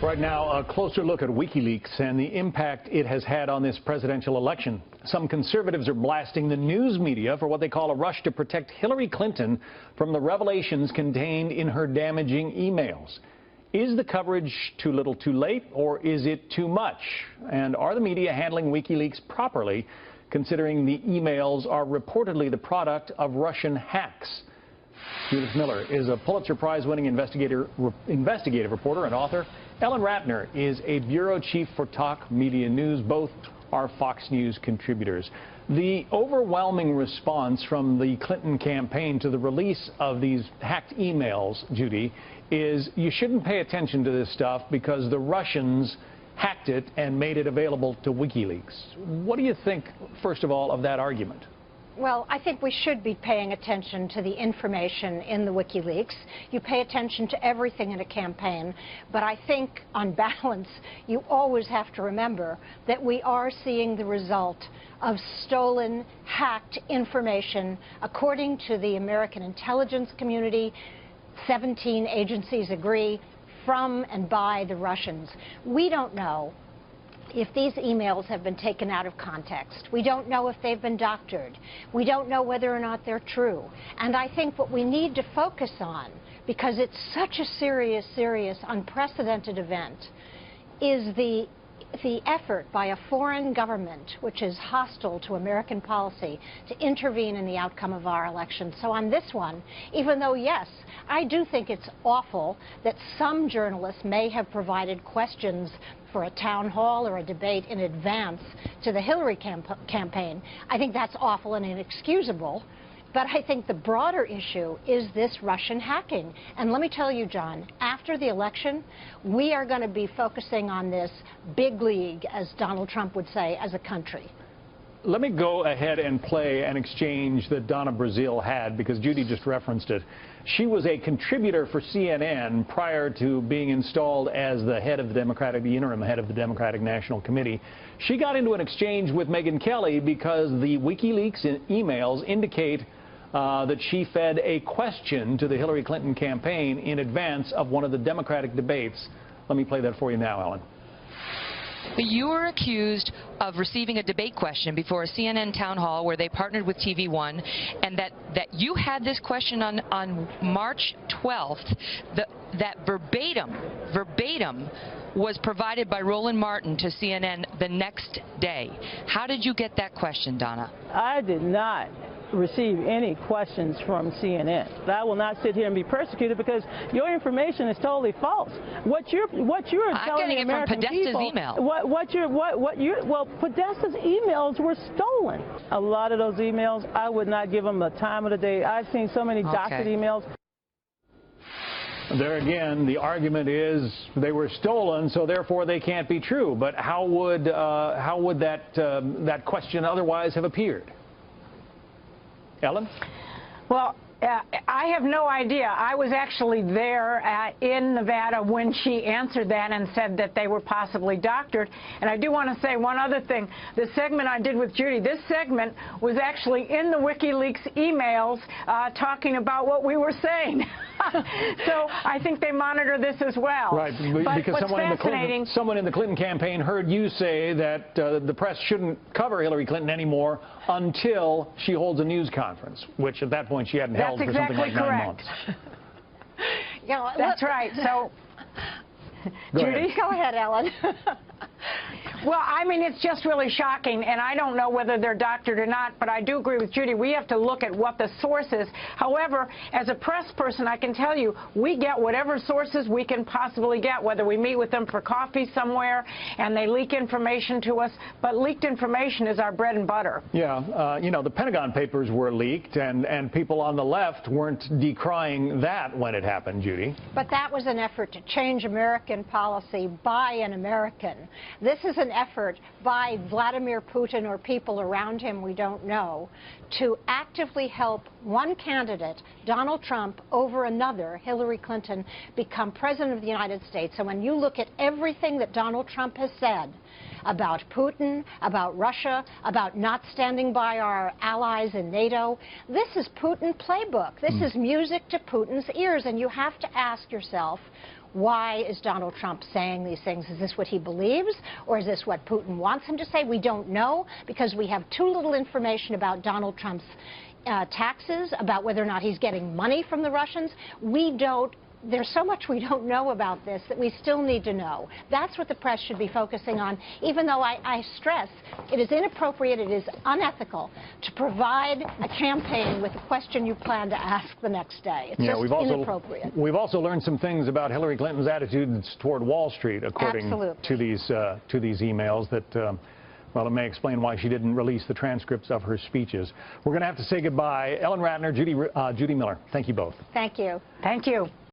Right now, a closer look at WikiLeaks and the impact it has had on this presidential election. Some conservatives are blasting the news media for what they call a rush to protect Hillary Clinton from the revelations contained in her damaging emails. Is the coverage too little too late, or is it too much? And are the media handling WikiLeaks properly, considering the emails are reportedly the product of Russian hacks? Judith Miller is a Pulitzer Prize-winning investigative reporter and author. Ellen Ratner is a bureau chief for Talk Media News. Both are Fox News contributors. The overwhelming response from the Clinton campaign to the release of these hacked emails, Judy, is you shouldn't pay attention to this stuff because the Russians hacked it and made it available to WikiLeaks. What do you think, first of all, of that argument? Well, I think we should be paying attention to the information in the WikiLeaks. You pay attention to everything in a campaign, but I think, on balance, you always have to remember that we are seeing the result of stolen, hacked information. According to the American intelligence community, 17 agencies agree, from and by the Russians. We don't know if these emails have been taken out of context. We don't know if they've been doctored. We don't know whether or not they're true. And I think what we need to focus on, because it's such a serious, unprecedented event, is the effort by a foreign government, which is hostile to American policy, to intervene in the outcome of our election. So on this one, even though, yes, I do think it's awful that some journalists may have provided questions for a town hall or a debate in advance to the Hillary campaign. I think that's awful and inexcusable. But I think the broader issue is this Russian hacking. And let me tell you, John, after the election, we are going to be focusing on this big league, as Donald Trump would say, as a country. Let me go ahead and play an exchange that Donna Brazile had, because Judy just referenced it. She was a contributor for CNN prior to being installed as the head of the interim head of the Democratic National Committee. She got into an exchange with Megyn Kelly because the WikiLeaks emails indicate that she fed a question to the Hillary Clinton campaign in advance of one of the Democratic debates. Let me play that for you now, Ellen. You were accused of receiving a debate question before a CNN town hall where they partnered with TV One, and that you had this question on March 12th, that verbatim was provided by Roland Martin to CNN the next day. How did you get that question, Donna? I did not receive any questions from CNN. I will not sit here and be persecuted because your information is totally false. What you're telling the American people, well, Podesta's emails were stolen. A lot of those emails, I would not give them the time of the day. I've seen so many doctored emails. There again, the argument is they were stolen, so therefore they can't be true. But how would that question otherwise have appeared? Ellen? Well, I have no idea. I was actually there in Nevada when she answered that and said that they were possibly doctored. And I do want to say one other thing. The segment I did with Judy, this segment was actually in the WikiLeaks emails talking about what we were saying. So I think they monitor this as well. Right, because someone in the Clinton campaign heard you say that the press shouldn't cover Hillary Clinton anymore until she holds a news conference, which at that point she hadn't held for something like 9 months. That's right. So, Judy, go ahead, Ellen. Well, I mean, it's just really shocking, and I don't know whether they're doctored or not, but I do agree with Judy. We have to look at what the source is. However, as a press person, I can tell you, we get whatever sources we can possibly get, whether we meet with them for coffee somewhere and they leak information to us, but leaked information is our bread and butter. Yeah, you know, the Pentagon Papers were leaked, and people on the left weren't decrying that when it happened, Judy. But that was an effort to change American policy by an American. This is an effort by Vladimir Putin or people around him we don't know to actively help one candidate, Donald Trump, over another, Hillary Clinton, become president of the United States. And when you look at everything that Donald Trump has said about Putin, about Russia, about not standing by our allies in NATO, this is Putin playbook. This is music to Putin's ears. And you have to ask yourself, why is Donald Trump saying these things? Is this what he believes, or is this what Putin wants him to say? We don't know, because we have too little information about Donald Trump's taxes, about whether or not he's getting money from the Russians. There's so much we don't know about this that we still need to know. That's what the press should be focusing on, even though I stress it is inappropriate, it is unethical to provide a campaign with a question you plan to ask the next day. It's just inappropriate. We've also learned some things about Hillary Clinton's attitudes toward Wall Street, according to these emails that well, it may explain why she didn't release the transcripts of her speeches. We're going to have to say goodbye. Ellen Ratner, Judy Miller, thank you both. Thank you. Thank you.